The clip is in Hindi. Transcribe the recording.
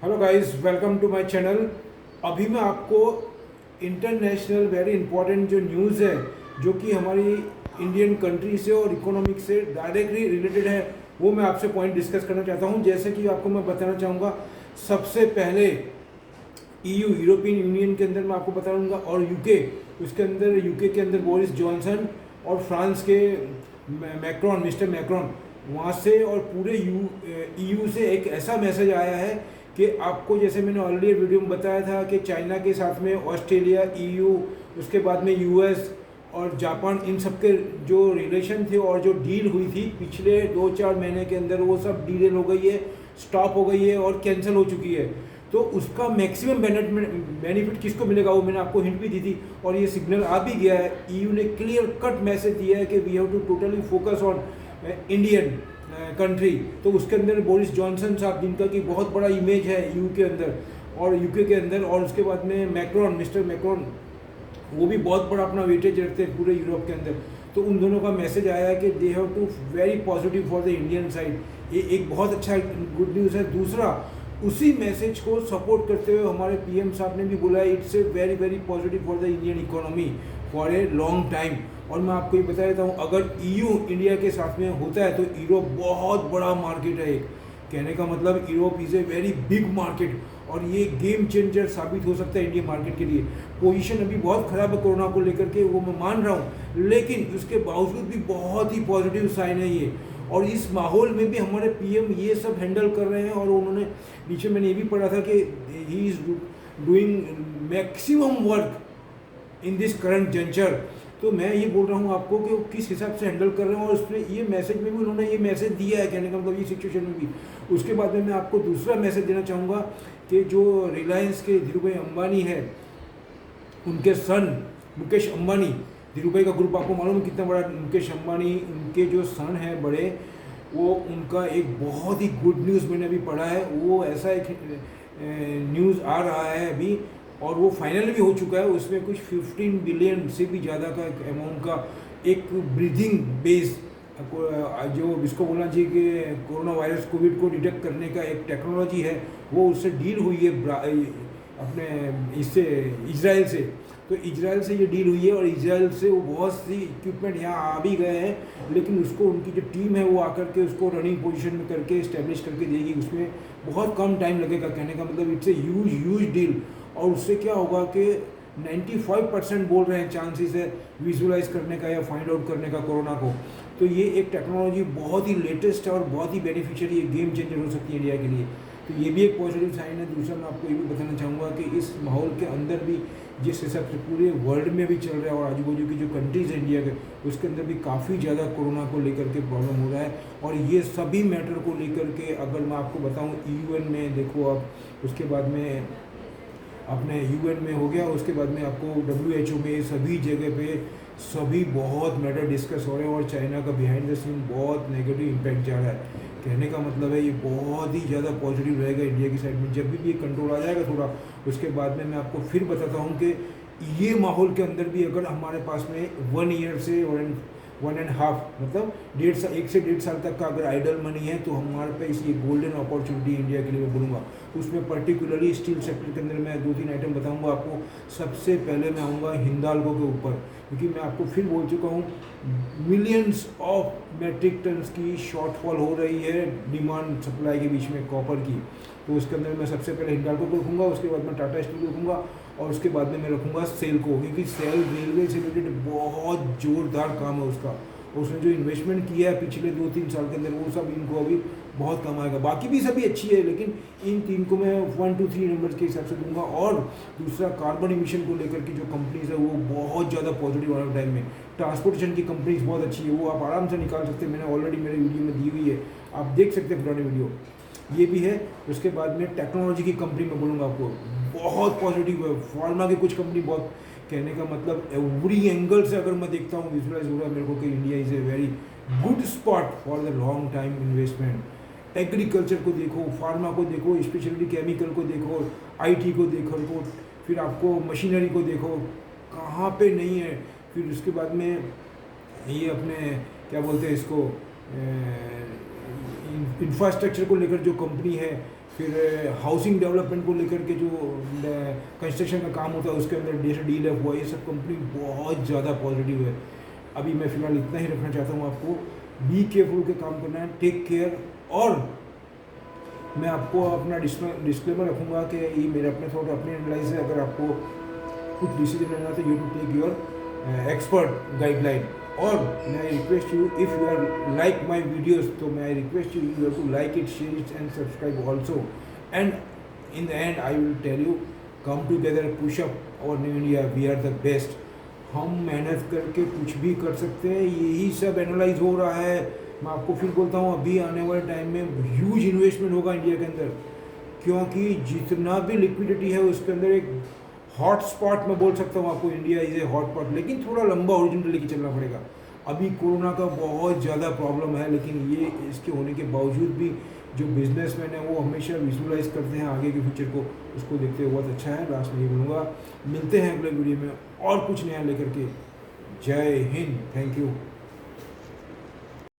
Hello guys, welcome to my channel. अभी मैं आपको इंटरनेशनल वेरी इंपॉर्टेंट जो न्यूज़ है जो कि हमारी इंडियन कंट्री से और इकोनॉमिक से डायरेक्टली रिलेटेड है, वो मैं आपसे पॉइंट डिस्कस करना चाहता हूँ। जैसे कि आपको मैं बताना चाहूँगा, सबसे पहले ईयू यूरोपियन यूनियन के अंदर मैं आपको बताऊँगा, और यूके उसके अंदर, यूके के अंदर बोरिस जॉनसन, और फ्रांस के मैक्रॉन, मिस्टर मैक्रॉन, वहाँ से और पूरे ईयू से एक ऐसा मैसेज आया है कि आपको, जैसे मैंने ऑलरेडी वीडियो में बताया था कि चाइना के साथ में ऑस्ट्रेलिया, ईयू, उसके बाद में यूएस और जापान, इन सब के जो रिलेशन थे और जो डील हुई थी पिछले 2-4 महीने के अंदर, वो सब डील हो गई है, स्टॉप हो गई है और कैंसिल हो चुकी है। तो उसका मैक्सिमम बेनिफिट किसको मिलेगा, वो मैंने आपको हिंट भी दी थी और ये सिग्नल आ भी गया है। ईयू ने क्लियर कट मैसेज दिया है कि we have to totally focus on Indian country. तो उसके अंदर बोरिस जॉनसन साहब, जिनका कि बहुत बड़ा इमेज है यू के अंदर और यूके के अंदर, और उसके बाद में मैक्रॉन, मिस्टर मैक्रॉन, वो भी बहुत बड़ा अपना वेटेज रखते हैं पूरे यूरोप के अंदर। तो उन दोनों का मैसेज आया है कि they have to very positive for the Indian side. ये एक बहुत अच्छा गुड न्यूज़ है। दूसरा, उसी मैसेज को सपोर्ट करते हुए हमारे पीएम साहब ने भी बोला है, it's a very very positive for the Indian economy for a long time. और मैं आपको ये बता देता हूँ, अगर ईयू इंडिया के साथ में होता है तो यूरोप बहुत बड़ा मार्केट है। एक कहने का मतलब, Europe is a very big market और ये गेम चेंजर साबित हो सकता है इंडियन मार्केट के लिए। पोजीशन अभी बहुत ख़राब है कोरोना को लेकर के, वो मैं मान रहा हूँ, लेकिन उसके बावजूद भी बहुत ही पॉजिटिव साइन है ये। और इस माहौल में भी हमारे पीएम ये सब हैंडल कर रहे हैं। और उन्होंने, नीचे मैंने ये भी पढ़ा था कि he is doing maximum work in this current juncture. तो मैं ये बोल रहा हूँ आपको कि वो किस हिसाब से हैंडल कर रहे हैं, और उसमें ये मैसेज में भी उन्होंने ये मैसेज दिया है, कहने का मतलब ये सिचुएशन में भी। उसके बाद में मैं आपको दूसरा मैसेज देना चाहूँगा कि जो रिलायंस के धीरू भाई अंबानी है, उनके सन मुकेश अंबानी, धीरू भाई का ग्रुप आपको मालूम है कितना बड़ा, मुकेश अंबानी, उनके जो सन हैं बड़े, वो उनका एक बहुत ही गुड न्यूज़ मैंने अभी पढ़ा है। वो ऐसा एक न्यूज़ आ रहा है अभी, और वो फाइनल भी हो चुका है। उसमें कुछ 15 बिलियन से भी ज़्यादा का अमाउंट का एक ब्रीदिंग बेस, जो इसको बोलना चाहिए कि कोरोना वायरस, कोविड को डिटेक्ट करने का एक टेक्नोलॉजी है, वो उससे डील हुई है अपने इससे, इजराइल से। तो इजराइल से ये डील हुई है और इजराइल से वो बहुत सी इक्विपमेंट यहाँ आ भी गए हैं, लेकिन उसको उनकी जो टीम है वो आकर के उसको रनिंग पोजीशन में करके इस्टेब्लिश करके देगी। उसमें बहुत कम टाइम लगेगा, कहने का मतलब इट्स ए ह्यूज डील। और उससे क्या होगा कि 95% बोल रहे हैं चांसेस है विजुअलाइज करने का या फाइंड आउट करने का कोरोना को। तो ये एक टेक्नोलॉजी बहुत ही लेटेस्ट है और बहुत ही बेनिफिशियरी, गेम चेंजर हो सकती है इंडिया के लिए। तो ये भी एक पॉजिटिव साइन है। दूसरा, मैं आपको ये भी बताना चाहूँगा कि इस माहौल के अंदर भी, जिस हिसाब से पूरे वर्ल्ड में भी चल रहा है और आजू बाजू की जो कंट्रीज़ है इंडिया के, उसके अंदर भी काफ़ी ज़्यादा कोरोना को लेकर के प्रॉब्लम हो रहा है। और ये सभी मैटर को लेकर के अगर मैं आपको बताऊँ, यूएन में देखो आप, उसके बाद में अपने यूएन में हो गया, उसके बाद में आपको डब्ल्यूएचओ में, सभी जगह पे सभी बहुत मैटर डिस्कस हो रहे हैं। और चाइना का बिहाइंड द सीन बहुत नेगेटिव इम्पैक्ट जा रहा है। कहने का मतलब है ये बहुत ही ज़्यादा पॉजिटिव रहेगा इंडिया की साइड में। जब भी ये कंट्रोल आ जाएगा थोड़ा, उसके बाद में मैं आपको फिर बताता हूँ कि ये माहौल के अंदर भी अगर हमारे पास में 1 ईयर से 1.5 मतलब 1 से 1.5 साल तक का अगर आइडल मनी है, तो हमारे पास ये गोल्डन अपॉर्चुनिटी इंडिया के लिए मैं बोलूँगा। उसमें पर्टिकुलरली स्टील सेक्टर के अंदर मैं 2-3 आइटम बताऊंगा आपको। सबसे पहले मैं आऊँगा हिंदाल्को के ऊपर, क्योंकि मैं आपको फिर बोल चुका हूँ, मिलियंस ऑफ मेट्रिक टन्स की शॉर्टफॉल हो रही है डिमांड सप्लाई के बीच में कॉपर की। तो उसके अंदर मैं सबसे पहले हिंदाल्को को रखूँगा, उसके बाद मैं टाटा स्टील को रखूँगा, और उसके बाद में मैं रखूँगा सेल को, क्योंकि सेल रेलवे से रिलेटेड बहुत ज़ोरदार काम है उसका। उसने जो इन्वेस्टमेंट किया है पिछले 2-3 साल के अंदर, वो सब इनको अभी बहुत कम आएगा। बाकी भी सभी अच्छी है, लेकिन इन 3 को मैं 1, 2, 3 नंबर के हिसाब से दूंगा। और दूसरा, कार्बन इमिशन को लेकर की जो कंपनीज है वो बहुत ज़्यादा पॉजिटिव वाला टाइम में। ट्रांसपोर्टेशन की कंपनीज बहुत अच्छी है, वो आप आराम से निकाल सकते हैं। मैंने ऑलरेडी मेरे वीडियो में दी हुई है, आप देख सकते हैं पुराने वीडियो, ये भी है। उसके बाद में टेक्नोलॉजी की कंपनी में बोलूँगा आपको, बहुत पॉजिटिव है। फार्मा की कुछ कंपनी बहुत, कहने का मतलब एवरी एंगल से अगर मैं देखता हूँ, विजुअलाइज हो रहा है मेरे को कि India is a very good spot for the long time investment. Agriculture को देखो, फार्मा को देखो, स्पेशलिटी केमिकल को देखो, आईटी को देखो, फिर आपको मशीनरी को देखो, कहाँ पे नहीं है। फिर उसके बाद में ये अपने क्या बोलते हैं इसको, इंफ्रास्ट्रक्चर को लेकर जो कंपनी है, फिर हाउसिंग डेवलपमेंट को लेकर के जो कंस्ट्रक्शन का काम होता है उसके अंदर जैसे डील हुआ, ये सब कंपनी बहुत ज़्यादा पॉजिटिव है। अभी मैं फ़िलहाल इतना ही रखना चाहता हूँ आपको। बी केयरफुल के काम करना है, टेक केयर। और मैं आपको अपना डिस्क्लेमर रखूँगा कि ये मेरे अपने थॉट अपने एनालाइज है। अगर आपको कुछ डिसीजन लेना है तो you to take your expert guideline. और मैं request you, if you are like my videos, तो मैं request you have to like it, share it and subscribe also. And in the end I will tell you, come together, push up और new India, we are the best. हम मेहनत करके कुछ भी कर सकते हैं, यही सब एनालाइज हो रहा है। मैं आपको फिर बोलता हूँ, अभी आने वाले टाइम में ह्यूज इन्वेस्टमेंट होगा इंडिया के अंदर, क्योंकि जितना भी लिक्विडिटी है उसके अंदर एक हॉट स्पॉट मैं बोल सकता हूँ आपको, India is a hot spot. लेकिन थोड़ा लंबा ओरिजिन लेके चलना पड़ेगा। अभी कोरोना का बहुत ज़्यादा प्रॉब्लम है, लेकिन ये इसके होने के बावजूद भी जो बिजनेसमैन है वो हमेशा विजुअलाइज करते हैं आगे के फ्यूचर को, उसको देखते हुए बहुत अच्छा है। लास्ट में ये बोलूँगा, मिलते हैं अगले वीडियो में और कुछ नया लेकर के। जय हिंद, थैंक यू।